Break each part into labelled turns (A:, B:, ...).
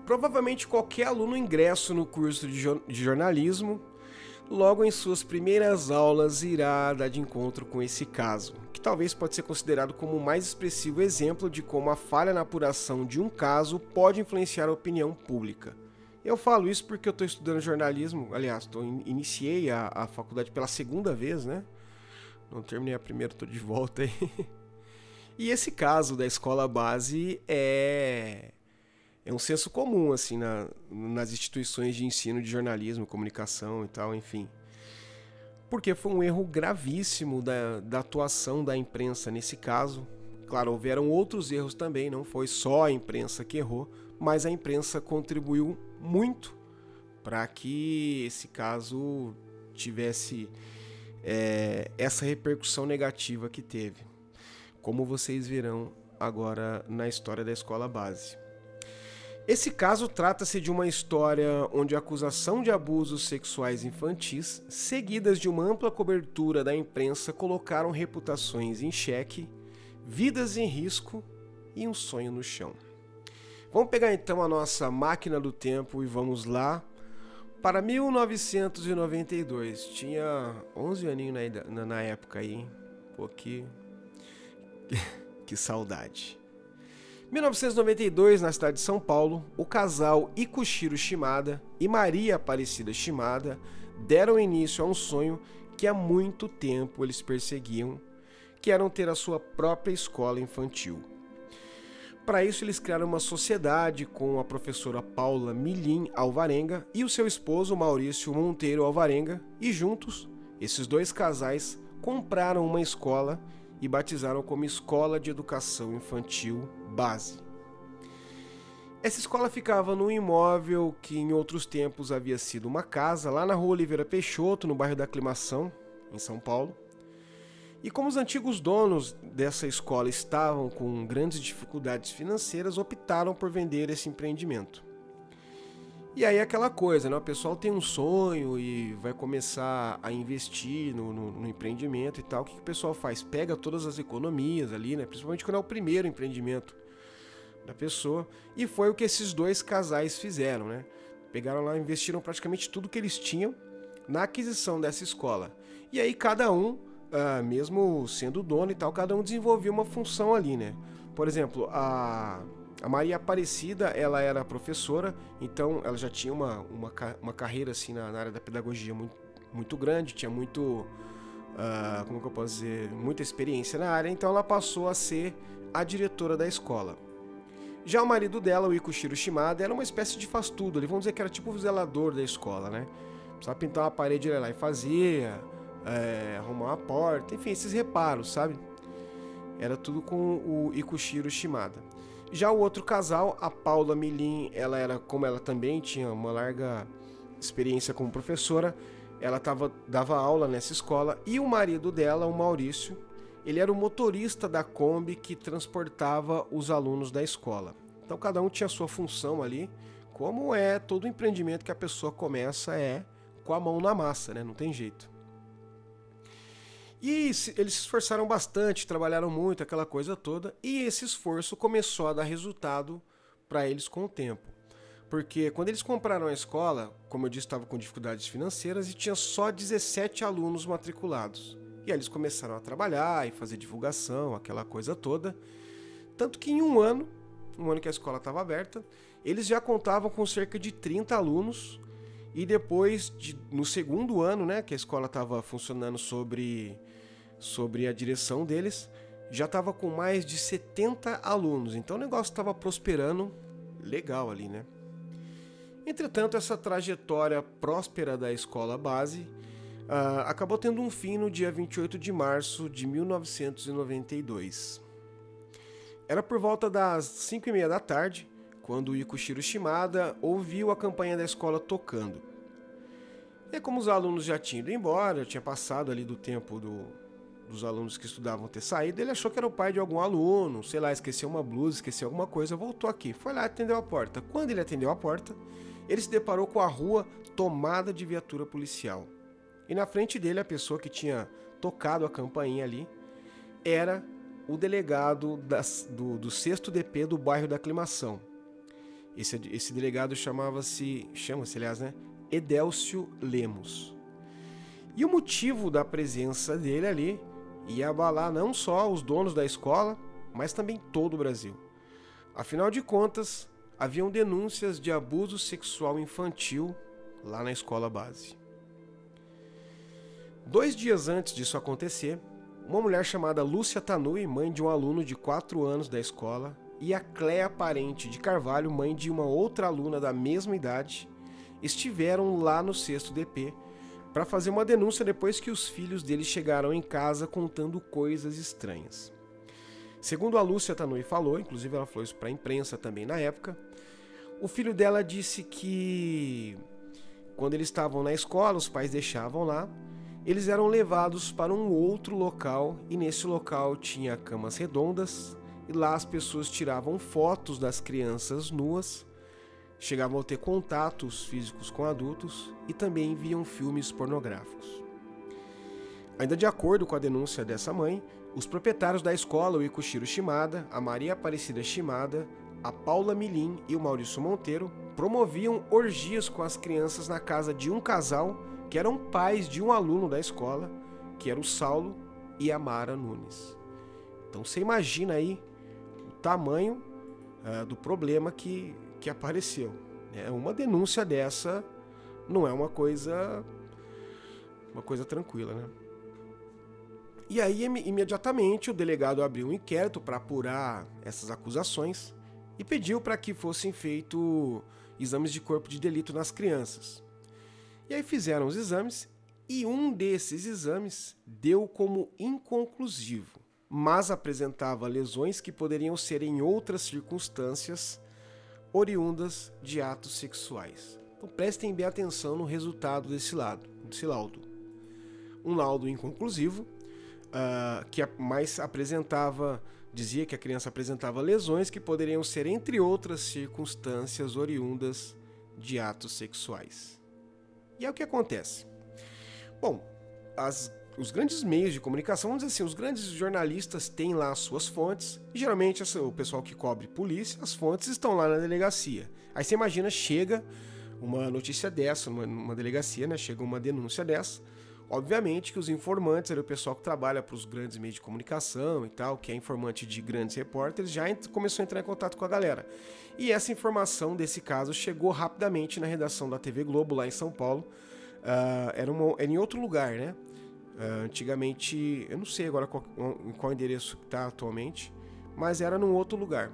A: Provavelmente qualquer aluno ingresso no curso de jornalismo, logo em suas primeiras aulas irá dar de encontro com esse caso, que talvez pode ser considerado como o mais expressivo exemplo de como a falha na apuração de um caso pode influenciar a opinião pública. Eu falo isso porque eu estou estudando jornalismo, aliás, iniciei a faculdade pela segunda vez, né? Não terminei a primeira, estou de volta aí. E esse caso da escola base é um senso comum, assim, nas instituições de ensino de jornalismo, comunicação e tal, enfim. Porque foi um erro gravíssimo da atuação da imprensa nesse caso. Claro, houveram outros erros também, não foi só a imprensa que errou, mas a imprensa contribuiu muito para que esse caso tivesse essa repercussão negativa que teve, como vocês verão agora na história da escola base. Esse caso trata-se de uma história onde a acusação de abusos sexuais infantis, seguidas de uma ampla cobertura da imprensa, colocaram reputações em xeque, vidas em risco e um sonho no chão. Vamos pegar então a nossa máquina do tempo e vamos lá para 1992. Tinha 11 aninhos na época aí, hein? Pô, que saudade. 1992, na cidade de São Paulo, o casal Ikushiro Shimada e Maria Aparecida Shimada deram início a um sonho que há muito tempo eles perseguiam, que era ter a sua própria escola infantil. Para isso, eles criaram uma sociedade com a professora Paula Milim Alvarenga e o seu esposo Maurício Monteiro Alvarenga, e juntos, esses dois casais compraram uma escola e batizaram como Escola de Educação Infantil Base. Essa escola ficava num imóvel que em outros tempos havia sido uma casa, lá na Rua Oliveira Peixoto, no bairro da Aclimação, em São Paulo. E como os antigos donos dessa escola estavam com grandes dificuldades financeiras, optaram por vender esse empreendimento. E aí aquela coisa, né? O pessoal tem um sonho e vai começar a investir no empreendimento e tal. O que o pessoal faz? Pega todas as economias ali, né? Principalmente quando é o primeiro empreendimento da pessoa. E foi o que esses dois casais fizeram, né? Pegaram lá, investiram praticamente tudo que eles tinham na aquisição dessa escola. E aí cada um, mesmo sendo dono e tal, cada um desenvolvia uma função ali, né? Por exemplo, a Maria Aparecida, ela era professora, então ela já tinha uma carreira assim na área da pedagogia muito grande, tinha como que eu posso dizer, muita experiência na área, então ela passou a ser a diretora da escola. Já o marido dela, o Ikushiro Shimada, era uma espécie de faz-tudo, vamos dizer que era tipo o zelador da escola, né? Precisava pintar uma parede, ele ia lá e fazia, arrumar uma porta, enfim, esses reparos, sabe? Era tudo com o Ikushiro Shimada. Já o outro casal, a Paula Milim, como ela também tinha uma larga experiência como professora, ela dava aula nessa escola, e o marido dela, o Maurício, ele era o motorista da Kombi que transportava os alunos da escola. Então cada um tinha a sua função ali, como é todo empreendimento que a pessoa começa com a mão na massa, né? Não tem jeito. E eles se esforçaram bastante, trabalharam muito, aquela coisa toda, e esse esforço começou a dar resultado para eles com o tempo. Porque quando eles compraram a escola, como eu disse, estava com dificuldades financeiras e tinha só 17 alunos matriculados. E aí eles começaram a trabalhar e fazer divulgação, aquela coisa toda. Tanto que em um ano que a escola estava aberta, eles já contavam com cerca de 30 alunos. E depois, no segundo ano, né, que a escola estava funcionando sobre a direção deles, já estava com mais de 70 alunos. Então o negócio estava prosperando legal ali, né? Entretanto, essa trajetória próspera da escola base acabou tendo um fim no dia 28 de março de 1992. Era por volta das 5h30 da tarde, quando o Ikushiro Shimada ouviu a campainha da escola tocando. E como os alunos já tinham ido embora, já tinha passado ali do tempo dos alunos que estudavam ter saído, ele achou que era o pai de algum aluno, sei lá, esqueceu uma blusa, esqueceu alguma coisa, voltou aqui, foi lá e atendeu a porta. Quando ele atendeu a porta, ele se deparou com a rua tomada de viatura policial. E na frente dele, a pessoa que tinha tocado a campainha ali era o delegado do 6º DP do bairro da Aclimação. Esse delegado chama-se, aliás, né? Edélcio Lemos. E o motivo da presença dele ali ia abalar não só os donos da escola, mas também todo o Brasil. Afinal de contas, haviam denúncias de abuso sexual infantil lá na escola base. 2 dias antes disso acontecer, uma mulher chamada Lúcia Tanui, mãe de um aluno de 4 anos da escola, e a Cléa Parente de Carvalho, mãe de uma outra aluna da mesma idade, estiveram lá no 6º DP para fazer uma denúncia depois que os filhos deles chegaram em casa contando coisas estranhas. Segundo a Lúcia Tanui falou, inclusive ela falou isso para a imprensa também na época, o filho dela disse que quando eles estavam na escola, os pais deixavam lá, eles eram levados para um outro local e nesse local tinha camas redondas e lá as pessoas tiravam fotos das crianças nuas, chegavam a ter contatos físicos com adultos e também viam filmes pornográficos. Ainda de acordo com a denúncia dessa mãe, os proprietários da escola, o Ikushiro Shimada, a Maria Aparecida Shimada, a Paula Milim e o Maurício Monteiro promoviam orgias com as crianças na casa de um casal que eram pais de um aluno da escola, que era o Saulo e a Mara Nunes. Então você imagina aí o tamanho do problema que apareceu. Uma denúncia dessa não é uma coisa tranquila, né? E aí, imediatamente, o delegado abriu um inquérito para apurar essas acusações e pediu para que fossem feitos exames de corpo de delito nas crianças. E aí fizeram os exames e um desses exames deu como inconclusivo, mas apresentava lesões que poderiam ser em outras circunstâncias oriundas de atos sexuais. Então prestem bem atenção no resultado desse laudo. Um laudo inconclusivo, que mais dizia que a criança apresentava lesões que poderiam ser, entre outras circunstâncias, oriundas de atos sexuais. E é o que acontece. Bom, os grandes meios de comunicação, vamos dizer assim, os grandes jornalistas têm lá as suas fontes, e geralmente o pessoal que cobre polícia, as fontes estão lá na delegacia. Aí você imagina, chega uma notícia dessa, numa delegacia, né? Chega uma denúncia dessa. Obviamente que os informantes, o pessoal que trabalha para os grandes meios de comunicação e tal, que é informante de grandes repórteres, já começou a entrar em contato com a galera. E essa informação desse caso chegou rapidamente na redação da TV Globo, lá em São Paulo. Era em outro lugar, né? Antigamente, eu não sei agora qual endereço está atualmente, mas era num outro lugar.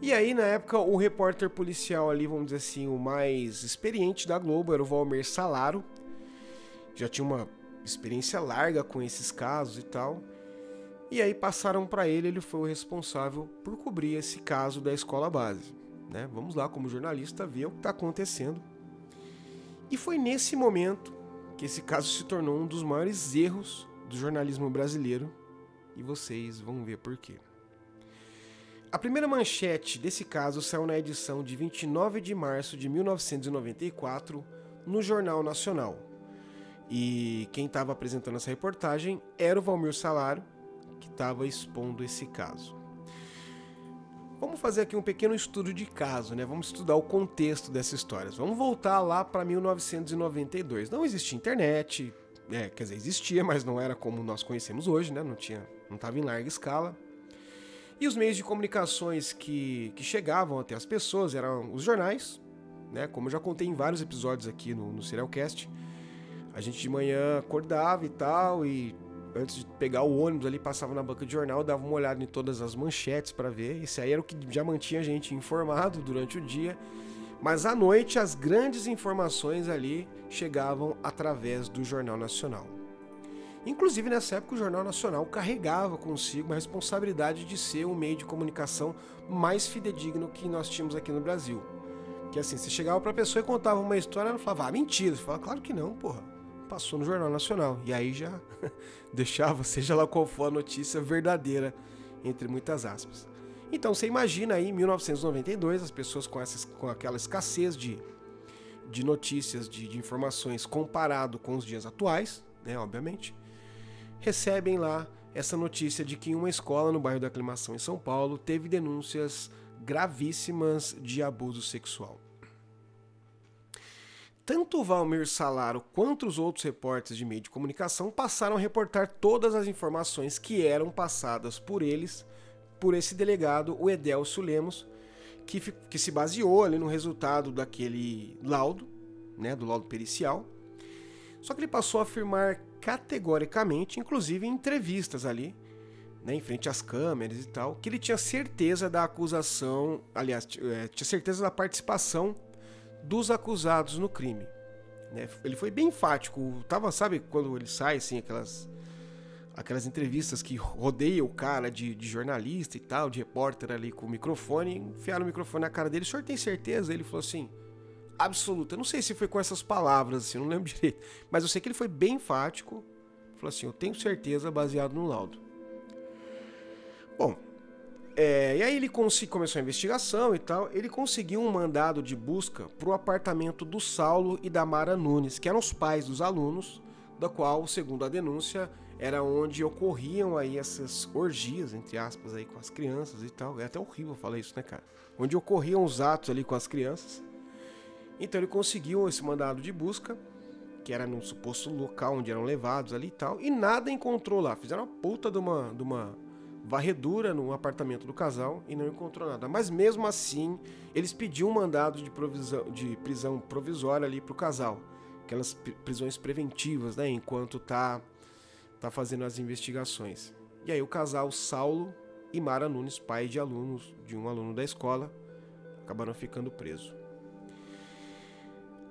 A: E aí, na época, o repórter policial ali, vamos dizer assim, o mais experiente da Globo era o Valmir Salaro. Já tinha uma experiência larga com esses casos e tal. E aí passaram para ele foi o responsável por cobrir esse caso da escola base, né? Vamos lá, como jornalista, ver o que está acontecendo. E foi nesse momento que esse caso se tornou um dos maiores erros do jornalismo brasileiro, e vocês vão ver por quê. A primeira manchete desse caso saiu na edição de 29 de março de 1994 no Jornal Nacional. E quem estava apresentando essa reportagem era o Valmir Salaro, que estava expondo esse caso. Vamos fazer aqui um pequeno estudo de caso, né? Vamos estudar o contexto dessa história. Vamos voltar lá para 1992. Não existia internet, quer dizer, existia, mas não era como nós conhecemos hoje, né? Não estava em larga escala. E os meios de comunicações que chegavam até as pessoas eram os jornais, né? Como eu já contei em vários episódios aqui no Serialcast. A gente de manhã acordava e tal, e antes de pegar o ônibus ali, passava na banca de jornal, dava uma olhada em todas as manchetes para ver. Isso aí era o que já mantinha a gente informado durante o dia. Mas à noite, as grandes informações ali chegavam através do Jornal Nacional. Inclusive, nessa época, o Jornal Nacional carregava consigo a responsabilidade de ser um meio de comunicação mais fidedigno que nós tínhamos aqui no Brasil. Que assim, você chegava pra pessoa e contava uma história, ela falava, mentira. Você falava, claro que não, porra. Passou no Jornal Nacional. E aí já deixava, seja lá qual for a notícia, verdadeira, entre muitas aspas. Então você imagina aí, em 1992, as pessoas com aquela escassez de notícias, de informações comparado com os dias atuais, né, obviamente, recebem lá essa notícia de que em uma escola no bairro da Aclimação em São Paulo teve denúncias gravíssimas de abuso sexual. Tanto o Valmir Salaro quanto os outros repórteres de meio de comunicação passaram a reportar todas as informações que eram passadas por eles, por esse delegado, o Edélcio Lemos, que se baseou ali no resultado daquele laudo, né, do laudo pericial. Só que ele passou a afirmar categoricamente, inclusive em entrevistas ali, né, em frente às câmeras e tal, que ele tinha certeza da acusação, aliás, tinha certeza da participação dos acusados no crime. Né? Ele foi bem enfático, sabe quando ele sai, assim, aquelas entrevistas que rodeiam o cara de jornalista e tal, de repórter ali com o microfone, enfiaram o microfone na cara dele, o senhor tem certeza? Ele falou assim, absoluta. Eu não sei se foi com essas palavras, assim, eu não lembro direito, mas eu sei que ele foi bem enfático, falou assim, eu tenho certeza baseado no laudo. Bom, e aí ele começou a investigação e tal, ele conseguiu um mandado de busca para o apartamento do Saulo e da Mara Nunes, que eram os pais dos alunos, da qual, segundo a denúncia, era onde ocorriam aí essas orgias, entre aspas, aí com as crianças e tal. É até horrível falar isso, né, cara? Onde ocorriam os atos ali com as crianças. Então ele conseguiu esse mandado de busca, que era num suposto local onde eram levados ali e tal, e nada encontrou lá. Fizeram uma puta de uma varredura no apartamento do casal e não encontrou nada. Mas mesmo assim, eles pediam um mandado de prisão provisória ali pro casal. Aquelas prisões preventivas, né? Enquanto tá fazendo as investigações. E aí o casal Saulo e Mara Nunes, pai de alunos, de um aluno da escola, acabaram ficando presos.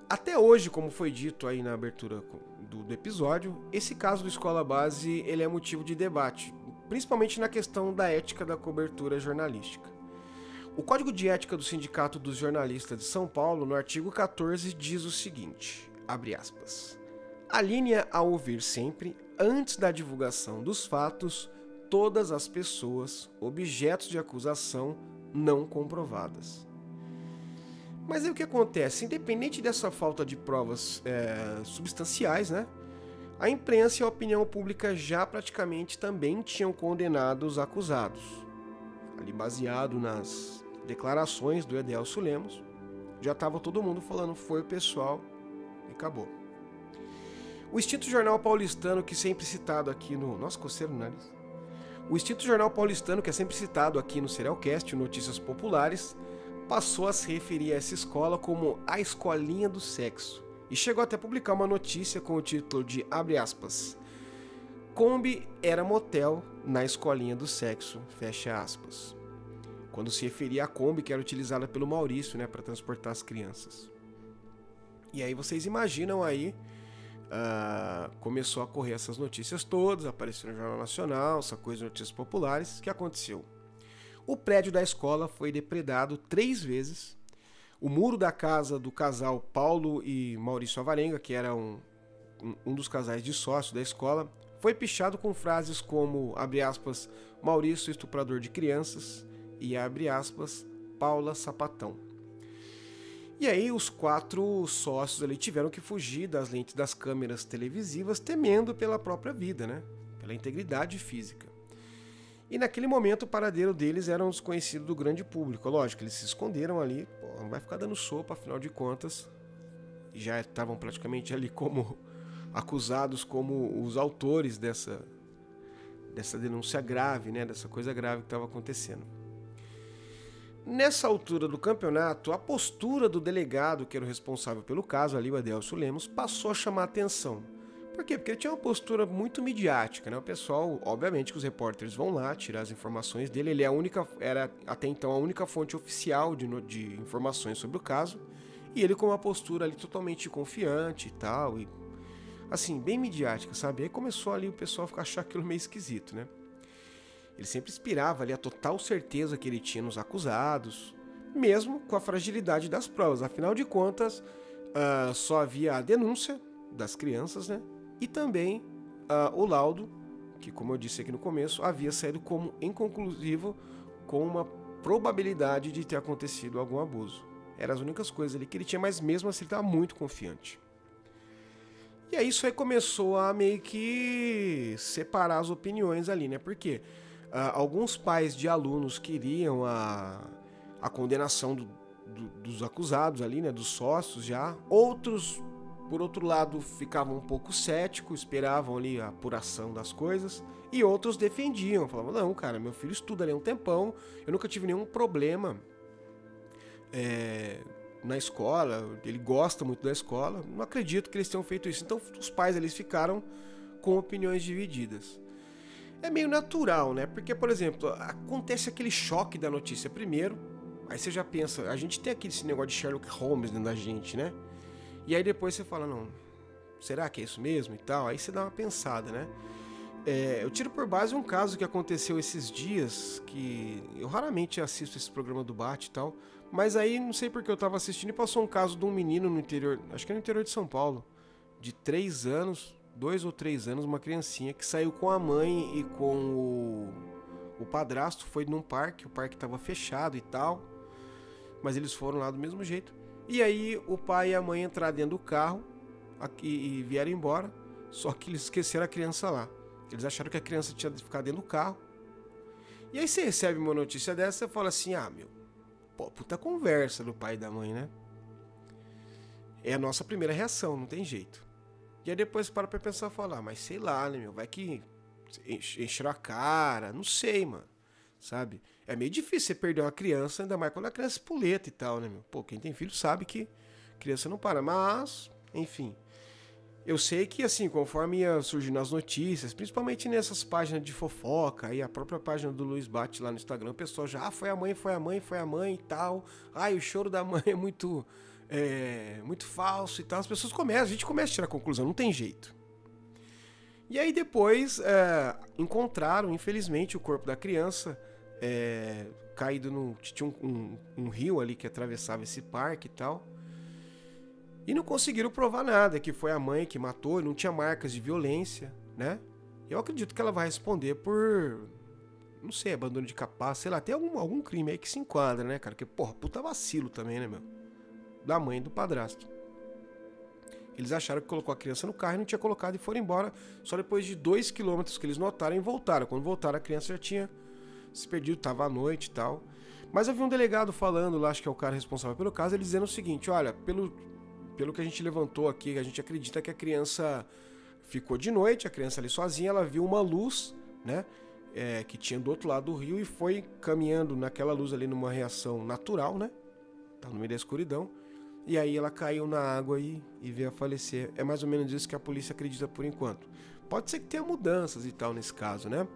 A: Até hoje, como foi dito aí na abertura do episódio, esse caso do Escola Base ele é motivo de debate, principalmente na questão da ética da cobertura jornalística. O Código de Ética do Sindicato dos Jornalistas de São Paulo, no artigo 14, diz o seguinte, abre aspas, a linha a ouvir sempre, antes da divulgação dos fatos, todas as pessoas, objetos de acusação não comprovadas. Mas aí o que acontece? Independente dessa falta de provas substanciais, né? A imprensa e a opinião pública já praticamente também tinham condenado os acusados. Ali baseado nas declarações do Edélcio Lemos, já estava todo mundo falando foi o pessoal e acabou. O Extinto Jornal Paulistano, que é sempre citado aqui no... Nossa, coceiro no nariz. O Extinto Jornal Paulistano, que é sempre citado aqui no Serialcast, Notícias Populares, passou a se referir a essa escola como a escolinha do sexo. E chegou até a publicar uma notícia com o título de, abre aspas, Kombi era motel na escolinha do sexo, fecha aspas. Quando se referia à Kombi que era utilizada pelo Maurício, né, para transportar as crianças. E aí vocês imaginam aí, começou a correr essas notícias todas, apareceu no Jornal Nacional, essa coisa de notícias populares. O que aconteceu? O prédio da escola foi depredado 3 vezes. O muro da casa do casal Paulo e Maurício Avarenga, que era um dos casais de sócios da escola, foi pichado com frases como, abre aspas, Maurício estuprador de crianças e, abre aspas, Paula sapatão. E aí os 4 sócios ali tiveram que fugir das lentes das câmeras televisivas, temendo pela própria vida, né? Pela integridade física. E naquele momento o paradeiro deles era um desconhecido do grande público. Lógico, eles se esconderam ali, pô, não vai ficar dando sopa, afinal de contas, já estavam praticamente ali como acusados como os autores dessa denúncia grave, né, dessa coisa grave que estava acontecendo. Nessa altura do campeonato, a postura do delegado, que era o responsável pelo caso, ali o Edélcio Lemos, passou a chamar a atenção. Por quê? Porque ele tinha uma postura muito midiática, né? O pessoal, obviamente que os repórteres vão lá tirar as informações dele, ele era até então a única fonte oficial de informações sobre o caso, e ele com uma postura ali totalmente confiante e tal, e assim, bem midiática, sabe? Aí começou ali o pessoal a achar aquilo meio esquisito, né? Ele sempre inspirava ali a total certeza que ele tinha nos acusados, mesmo com a fragilidade das provas. Afinal de contas, só havia a denúncia das crianças, né? E também o laudo, que como eu disse aqui no começo, havia saído como inconclusivo, com uma probabilidade de ter acontecido algum abuso. Eram as únicas coisas ali que ele tinha, mas mesmo assim ele estava muito confiante. E aí isso aí começou a meio que separar as opiniões ali, né? Porque alguns pais de alunos queriam a condenação dos acusados ali, né, dos sócios já. Outros, por outro lado, ficavam um pouco céticos, esperavam ali a apuração das coisas. E outros defendiam, falavam, não, cara, meu filho estuda ali há um tempão, eu nunca tive nenhum problema na escola, ele gosta muito da escola, não acredito que eles tenham feito isso. Então os pais eles ficaram com opiniões divididas. É meio natural, né? Porque, por exemplo, acontece aquele choque da notícia primeiro, aí você já pensa, a gente tem aqui esse negócio de Sherlock Holmes dentro da gente, né? E aí depois você fala, não, será que é isso mesmo e tal? Aí você dá uma pensada, né? Eu tiro por base um caso que aconteceu esses dias, que eu raramente assisto esse programa do Bate e tal, mas aí não sei porque eu tava assistindo e passou um caso de um menino no interior, acho que é no interior de São Paulo, de 3 anos, 2 ou 3 anos, uma criancinha que saiu com a mãe e com o padrasto, foi num parque, o parque tava fechado e tal, mas eles foram lá do mesmo jeito. E aí o pai e a mãe entraram dentro do carro e vieram embora, só que eles esqueceram a criança lá. Eles acharam que a criança tinha de ficar dentro do carro. E aí você recebe uma notícia dessa e fala assim, pô, puta conversa do pai e da mãe, né? É a nossa primeira reação, não tem jeito. E aí depois para pra pensar e falar, mas sei lá, né, meu, vai que encheram a cara, não sei, mano, sabe? É meio difícil você perder uma criança, ainda mais quando a criança é espoleta e tal, né, meu? Pô, quem tem filho sabe que criança não para, mas, enfim. Eu sei que, assim, conforme ia surgindo as notícias, principalmente nessas páginas de fofoca, aí a própria página do Luiz Bate lá no Instagram, o pessoal já, foi a mãe e tal, o choro da mãe é muito falso e tal, as pessoas a gente começa a tirar a conclusão, não tem jeito. E aí depois encontraram, infelizmente, o corpo da criança caído tinha um rio ali que atravessava esse parque e tal. E não conseguiram provar nada, que foi a mãe que matou, não tinha marcas de violência, né? Eu acredito que ela vai responder por, não sei, abandono de capaz, sei lá, tem algum crime aí que se enquadra, né, cara? Porque, porra, puta vacilo também, né, meu? Da mãe e do padrasto. Eles acharam que colocou a criança no carro e não tinha colocado e foram embora só depois de 2 quilômetros que eles notaram e voltaram. Quando voltaram, a criança já tinha se perdido, tava à noite e tal. Mas eu vi um delegado falando lá, acho que é o cara responsável pelo caso, ele dizendo o seguinte, olha, pelo que a gente levantou aqui, a gente acredita que a criança ficou de noite, a criança ali sozinha, ela viu uma luz, né, que tinha do outro lado do rio e foi caminhando naquela luz ali numa reação natural, né, tá no meio da escuridão, e aí ela caiu na água e veio a falecer. É mais ou menos isso que a polícia acredita por enquanto. Pode ser que tenha mudanças e tal nesse caso, né,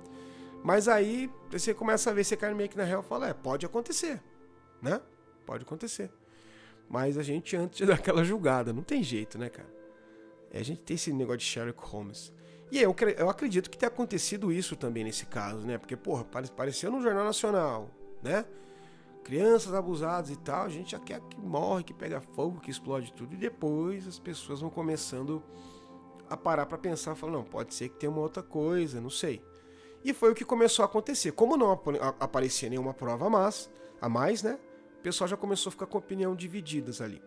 A: mas aí você começa a ver, você cai meio que na real e fala, pode acontecer, né, pode acontecer. Mas a gente, antes de dar aquela julgada, não tem jeito, né, cara? A gente tem esse negócio de Sherlock Holmes. E aí, eu acredito que tenha acontecido isso também nesse caso, né? Porque, porra, apareceu no Jornal Nacional, né? Crianças abusadas e tal, a gente já quer que morre, que pega fogo, que explode tudo. E depois as pessoas vão começando a parar pra pensar, falar, não, pode ser que tenha uma outra coisa, não sei. E foi o que começou a acontecer. Como não aparecia nenhuma prova a mais, né? O pessoal já começou a ficar com opinião divididas ali.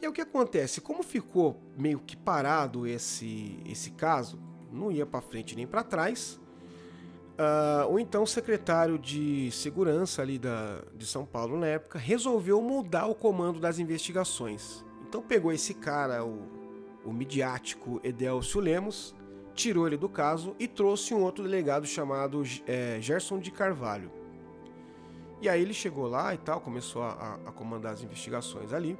A: E aí o que acontece? Como ficou meio que parado esse caso, não ia para frente nem para trás, o então secretário de segurança ali de São Paulo na época resolveu mudar o comando das investigações. Então pegou esse cara, o midiático Edélcio Lemos, tirou ele do caso e trouxe um outro delegado chamado Gerson de Carvalho. E aí ele chegou lá e tal, começou a comandar as investigações ali.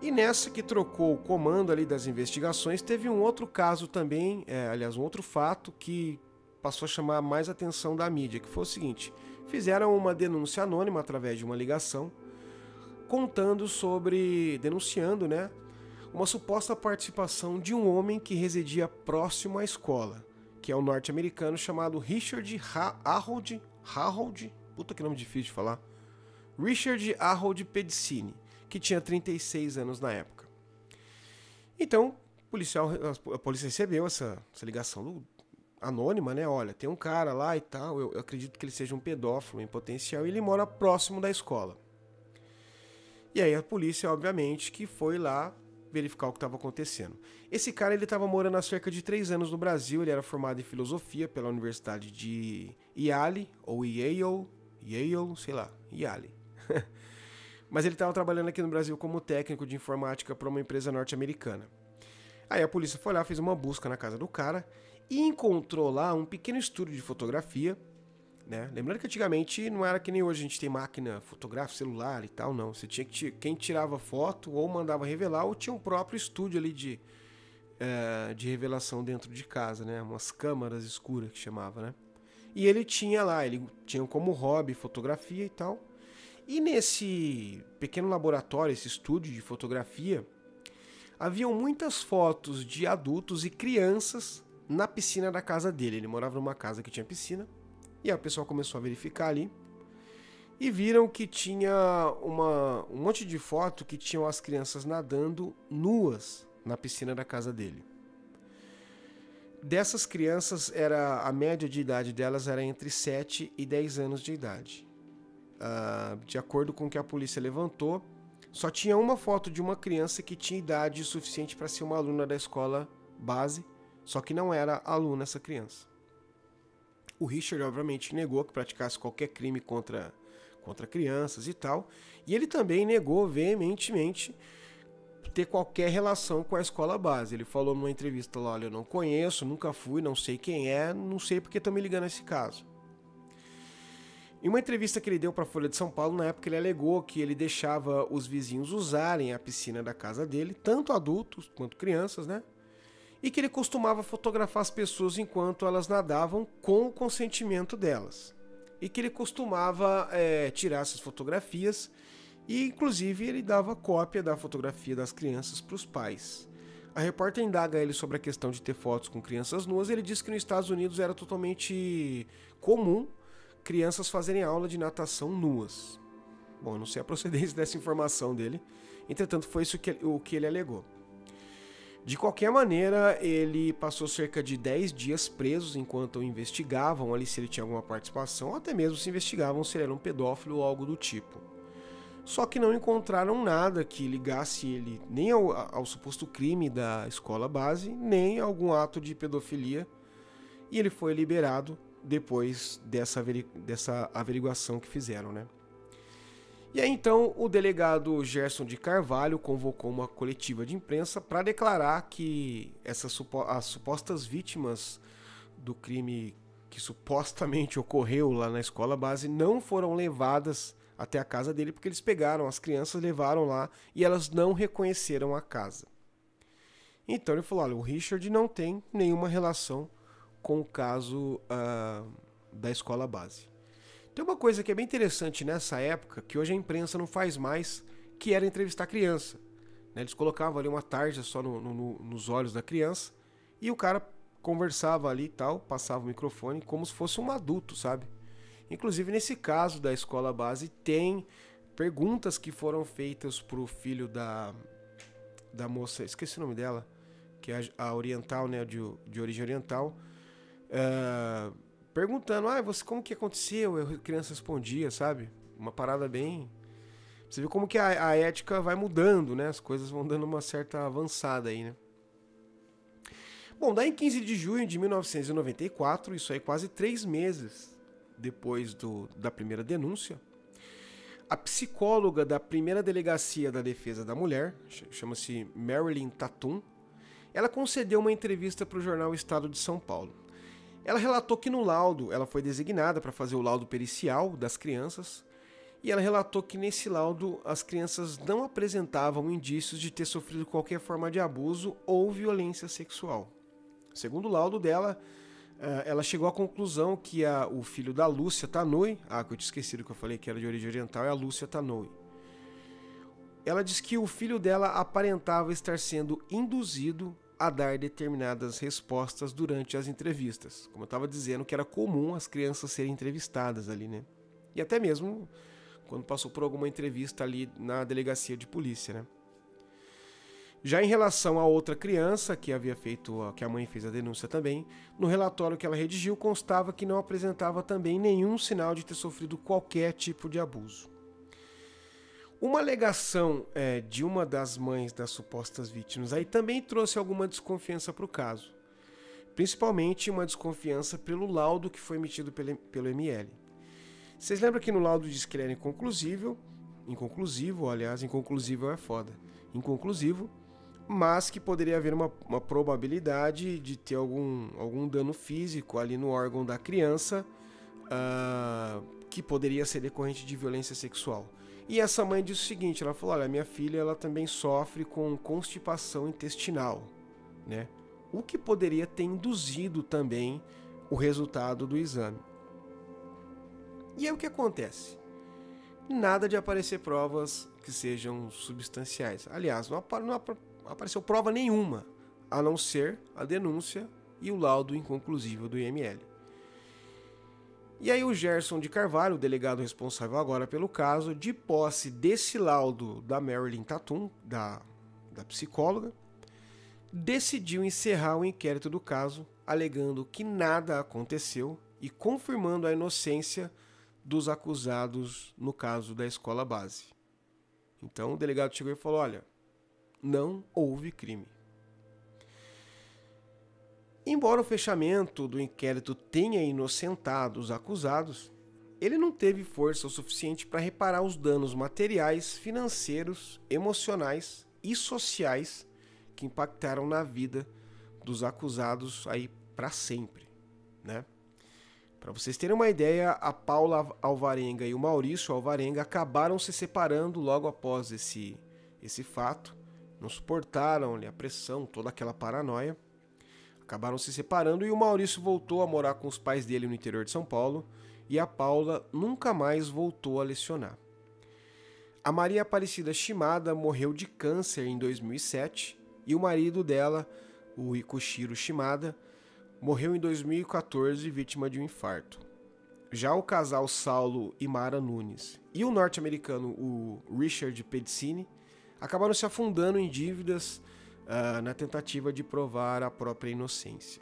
A: E nessa que trocou o comando ali das investigações, teve um outro caso também, aliás, um outro fato que passou a chamar mais atenção da mídia, que foi o seguinte: fizeram uma denúncia anônima através de uma ligação, denunciando, né, uma suposta participação de um homem que residia próximo à escola, que é um norte-americano chamado Richard Harold, puta que nome difícil de falar, Richard Harold Pedicini, que tinha 36 anos na época. Então, a polícia recebeu essa ligação anônima, né? Olha, tem um cara lá e tal, eu acredito que ele seja um pedófilo em potencial e ele mora próximo da escola. E aí a polícia, obviamente, que foi lá verificar o que estava acontecendo. Esse cara, ele estava morando há cerca de 3 anos no Brasil, ele era formado em filosofia pela Universidade de Yale, ou Yale, Yale, sei lá, Yale. Mas ele estava trabalhando aqui no Brasil como técnico de informática para uma empresa norte-americana. Aí a polícia foi lá, fez uma busca na casa do cara e encontrou lá um pequeno estúdio de fotografia, né? Lembrando que antigamente não era que nem hoje a gente tem máquina fotográfica, celular e tal, não. Você tinha que quem tirava foto ou mandava revelar ou tinha um próprio estúdio ali de revelação dentro de casa, né? Umas câmaras escuras que chamava, né? E ele tinha lá, ele tinha como hobby fotografia e tal. E nesse pequeno laboratório, esse estúdio de fotografia, haviam muitas fotos de adultos e crianças na piscina da casa dele. Ele morava numa casa que tinha piscina. E aí o pessoal começou a verificar ali. E viram que tinha um monte de foto que tinham as crianças nadando nuas na piscina da casa dele. Dessas crianças, a média de idade delas era entre 7 e 10 anos de idade. De acordo com o que a polícia levantou, só tinha uma foto de uma criança que tinha idade suficiente para ser uma aluna da escola base, só que não era aluna essa criança. O Richard, obviamente, negou que praticasse qualquer crime contra crianças e tal, e ele também negou veementemente ter qualquer relação com a escola base. Ele falou numa entrevista lá: olha, eu não conheço, nunca fui, não sei quem é, não sei porque estão me ligando nesse caso. Em uma entrevista que ele deu para a Folha de São Paulo, na época ele alegou que ele deixava os vizinhos usarem a piscina da casa dele, tanto adultos quanto crianças, né? E que ele costumava fotografar as pessoas enquanto elas nadavam com o consentimento delas. E que ele costumava tirar essas fotografias e, inclusive, ele dava cópia da fotografia das crianças para os pais. A repórter indaga ele sobre a questão de ter fotos com crianças nuas. Ele disse que nos Estados Unidos era totalmente comum crianças fazerem aula de natação nuas. Bom, eu não sei a procedência dessa informação dele, entretanto foi isso o que ele alegou. De qualquer maneira, ele passou cerca de 10 dias preso enquanto investigavam ali se ele tinha alguma participação, ou até mesmo se investigavam se ele era um pedófilo ou algo do tipo. Só que não encontraram nada que ligasse ele nem ao suposto crime da escola base, nem a algum ato de pedofilia, e ele foi liberado depois dessa averiguação que fizeram, né? E aí então o delegado Gerson de Carvalho convocou uma coletiva de imprensa para declarar que as supostas vítimas do crime que supostamente ocorreu lá na escola base não foram levadas até a casa dele, porque eles pegaram as crianças, levaram lá e elas não reconheceram a casa. Então ele falou: olha, o Richard não tem nenhuma relação com o caso da escola base. Tem uma coisa que é bem interessante nessa época, que hoje a imprensa não faz mais, que era entrevistar criança. Eles colocavam ali uma tarja só nos olhos da criança e o cara conversava ali e tal, passava o microfone como se fosse um adulto, sabe? Inclusive nesse caso da escola base tem perguntas que foram feitas pro filho da moça, esqueci o nome dela, que é a oriental, né, de origem oriental, perguntando: você, como que aconteceu? A criança respondia, sabe? Uma parada bem... Você vê como que a ética vai mudando, né? As coisas vão dando uma certa avançada aí, né? Bom, daí em 15 de junho de 1994, isso aí quase 3 meses depois da primeira denúncia, a psicóloga da primeira delegacia da defesa da mulher, chama-se Marilyn Tatum, ela concedeu uma entrevista para o jornal Estado de São Paulo. Ela relatou que no laudo, ela foi designada para fazer o laudo pericial das crianças, e ela relatou que nesse laudo as crianças não apresentavam indícios de ter sofrido qualquer forma de abuso ou violência sexual. Segundo o laudo dela, ela chegou à conclusão que o filho da Lúcia Tanouy, que eu tinha esquecido que eu falei que era de origem oriental, é a Lúcia Tanouy. Ela diz que o filho dela aparentava estar sendo induzido a dar determinadas respostas durante as entrevistas. Como eu estava dizendo, que era comum as crianças serem entrevistadas ali, né? E até mesmo quando passou por alguma entrevista ali na delegacia de polícia, né? Já em relação a outra criança que a mãe fez a denúncia também, no relatório que ela redigiu constava que não apresentava também nenhum sinal de ter sofrido qualquer tipo de abuso. Uma alegação de uma das mães das supostas vítimas aí também trouxe alguma desconfiança para o caso, principalmente uma desconfiança pelo laudo que foi emitido pelo ML. Vocês lembram que no laudo diz que ele era inconclusivo, é foda, inconclusivo, mas que poderia haver uma probabilidade de ter algum dano físico ali no órgão da criança, que poderia ser decorrente de violência sexual. E essa mãe disse o seguinte, ela falou, olha, minha filha ela também sofre com constipação intestinal, né? O que poderia ter induzido também o resultado do exame. E aí o que acontece? Nada de aparecer provas que sejam substanciais. Aliás, não apareceu prova nenhuma, a não ser a denúncia e o laudo inconclusivo do IML. E aí o Gerson de Carvalho, o delegado responsável agora pelo caso, de posse desse laudo da Marilyn Tatum, da psicóloga, decidiu encerrar o inquérito do caso, alegando que nada aconteceu e confirmando a inocência dos acusados no caso da escola base. Então o delegado chegou e falou, olha, não houve crime. Embora o fechamento do inquérito tenha inocentado os acusados, ele não teve força o suficiente para reparar os danos materiais, financeiros, emocionais e sociais que impactaram na vida dos acusados aí para sempre, né? Para vocês terem uma ideia, a Paula Alvarenga e o Maurício Alvarenga acabaram se separando logo após esse fato, não suportaram a pressão, toda aquela paranoia. Acabaram se separando e o Maurício voltou a morar com os pais dele no interior de São Paulo e a Paula nunca mais voltou a lecionar. A Maria Aparecida Shimada morreu de câncer em 2007 e o marido dela, o Ikushiro Shimada, morreu em 2014 vítima de um infarto. Já o casal Saulo e Mara Nunes e o norte-americano o Richard Pedicini acabaram se afundando em dívidas na tentativa de provar a própria inocência.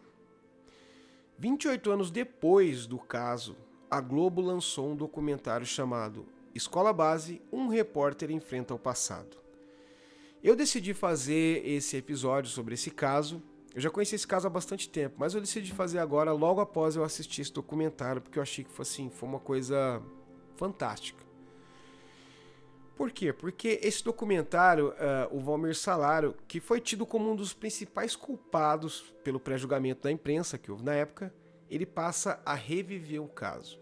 A: 28 anos depois do caso, a Globo lançou um documentário chamado Escola Base, um repórter enfrenta o passado. Eu decidi fazer esse episódio sobre esse caso. Eu já conheci esse caso há bastante tempo, mas eu decidi fazer agora logo após eu assistir esse documentário, porque eu achei que foi uma coisa fantástica. Por quê? Porque esse documentário, o Valmir Salaro, que foi tido como um dos principais culpados pelo pré-julgamento da imprensa que houve na época, ele passa a reviver o caso.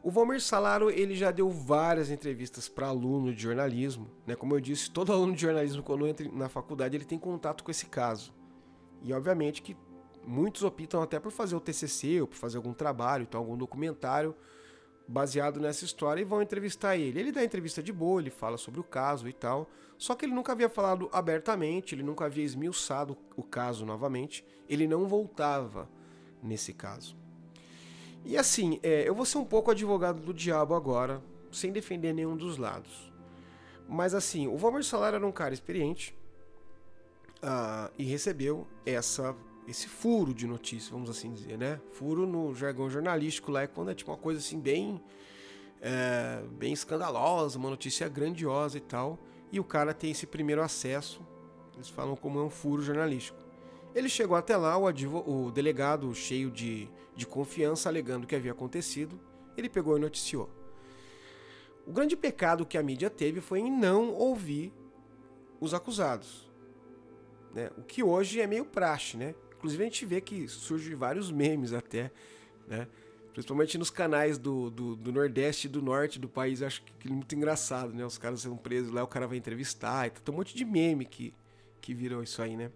A: O Valmir Salaro ele já deu várias entrevistas para aluno de jornalismo, né? Como eu disse, todo aluno de jornalismo quando entra na faculdade ele tem contato com esse caso. E obviamente que muitos optam até por fazer o TCC ou por fazer algum trabalho, então algum documentário baseado nessa história e vão entrevistar ele. Ele dá entrevista de boa, ele fala sobre o caso e tal, só que ele nunca havia falado abertamente, ele nunca havia esmiuçado o caso novamente, ele não voltava nesse caso. E assim, eu vou ser um pouco advogado do diabo agora, sem defender nenhum dos lados. Mas assim, o Valmir Salaro era um cara experiente e recebeu esse furo de notícia, vamos assim dizer, né? Furo no jargão jornalístico lá é quando é tipo uma coisa assim bem escandalosa, uma notícia grandiosa e tal, e o cara tem esse primeiro acesso, eles falam como é um furo jornalístico. Ele chegou até lá, o delegado cheio de confiança, alegando o que havia acontecido, ele pegou e noticiou. O grande pecado que a mídia teve foi em não ouvir os acusados, né? O que hoje é meio praxe, né? Inclusive a gente vê que surgem vários memes até, né? Principalmente nos canais do Nordeste e do Norte do país, acho que é muito engraçado, né? Os caras são presos lá, o cara vai entrevistar, e tem um monte de meme que viram isso aí, né?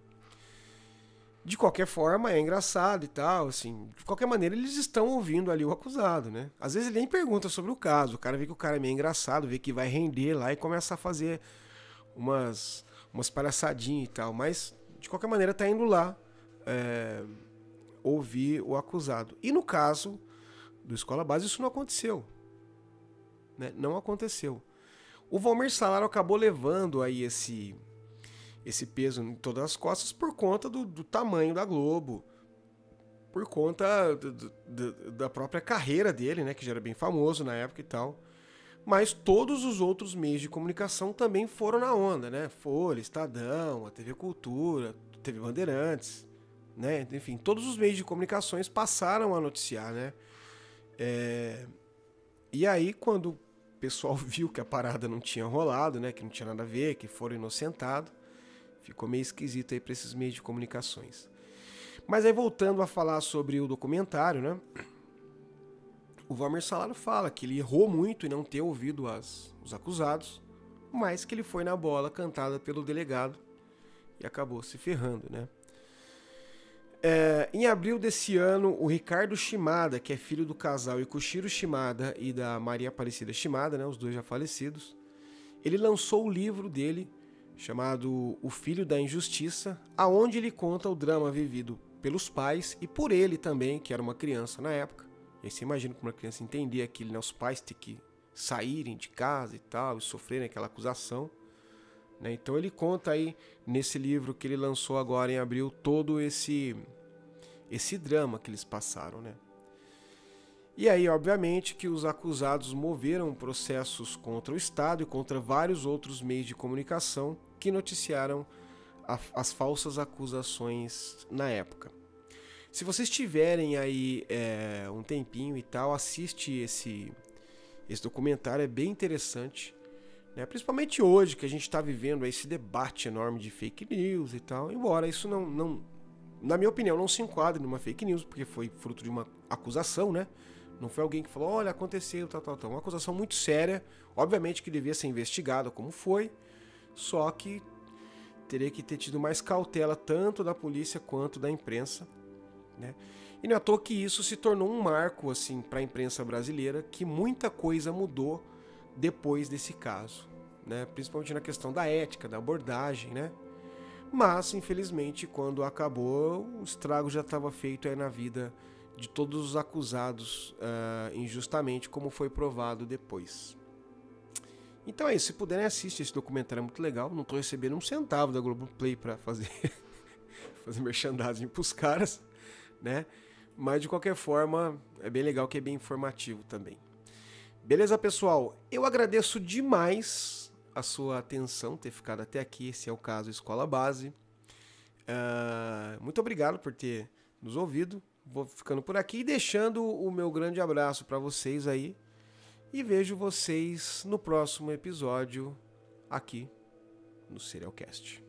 A: De qualquer forma, é engraçado e tal, assim, de qualquer maneira eles estão ouvindo ali o acusado, né? Às vezes ele nem pergunta sobre o caso, o cara vê que o cara é meio engraçado, vê que vai render lá e começa a fazer umas palhaçadinhas e tal, mas de qualquer maneira tá indo lá ouvir o acusado. E no caso do Escola Base isso não aconteceu, né? Não aconteceu. O Valmir Salaro acabou levando aí esse peso em todas as costas por conta do tamanho da Globo, por conta da própria carreira dele, né, que já era bem famoso na época e tal. Mas todos os outros meios de comunicação também foram na onda, né? Folha, Estadão, a TV Cultura, TV Bandeirantes, né? Enfim, todos os meios de comunicações passaram a noticiar, né? E aí, quando o pessoal viu que a parada não tinha rolado, né, que não tinha nada a ver, que foram inocentados, ficou meio esquisito aí para esses meios de comunicações. Mas aí, voltando a falar sobre o documentário, né, o Valmir Salaro fala que ele errou muito em não ter ouvido os acusados, mas que ele foi na bola cantada pelo delegado e acabou se ferrando, né? Em abril desse ano, o Ricardo Shimada, que é filho do casal Ikushiro Shimada e da Maria Aparecida Shimada, né, os dois já falecidos, ele lançou o livro dele, chamado O Filho da Injustiça, aonde ele conta o drama vivido pelos pais e por ele também, que era uma criança na época. E aí você imagina como uma criança entender aquilo, né, os pais ter que saírem de casa e tal, e sofrerem aquela acusação. Né? Então ele conta aí, nesse livro que ele lançou agora em abril, todo esse drama que eles passaram, né? E aí, obviamente, que os acusados moveram processos contra o Estado e contra vários outros meios de comunicação que noticiaram as falsas acusações na época. Se vocês tiverem aí um tempinho e tal, assiste esse documentário, é bem interessante, né? Principalmente hoje, que a gente está vivendo esse debate enorme de fake news e tal, embora isso não, na minha opinião, não se enquadre numa fake news, porque foi fruto de uma acusação, né? Não foi alguém que falou, olha, aconteceu, tal. Uma acusação muito séria, obviamente que devia ser investigada como foi, só que teria que ter tido mais cautela tanto da polícia quanto da imprensa, né? E não é à toa que isso se tornou um marco assim, para a imprensa brasileira, que muita coisa mudou depois desse caso, né? Principalmente na questão da ética, da abordagem, né? Mas, infelizmente, quando acabou, o estrago já estava feito aí na vida de todos os acusados injustamente, como foi provado depois. Então é isso, se puderem assistir esse documentário, é muito legal. Não estou recebendo um centavo da Globoplay para fazer merchandising para os caras, né? Mas de qualquer forma, é bem legal, que é bem informativo também. Beleza, pessoal? Eu agradeço demais a sua atenção, ter ficado até aqui. Esse é o caso Escola Base. Muito obrigado por ter nos ouvido. Vou ficando por aqui e deixando o meu grande abraço para vocês aí. E vejo vocês no próximo episódio aqui no Serialcast.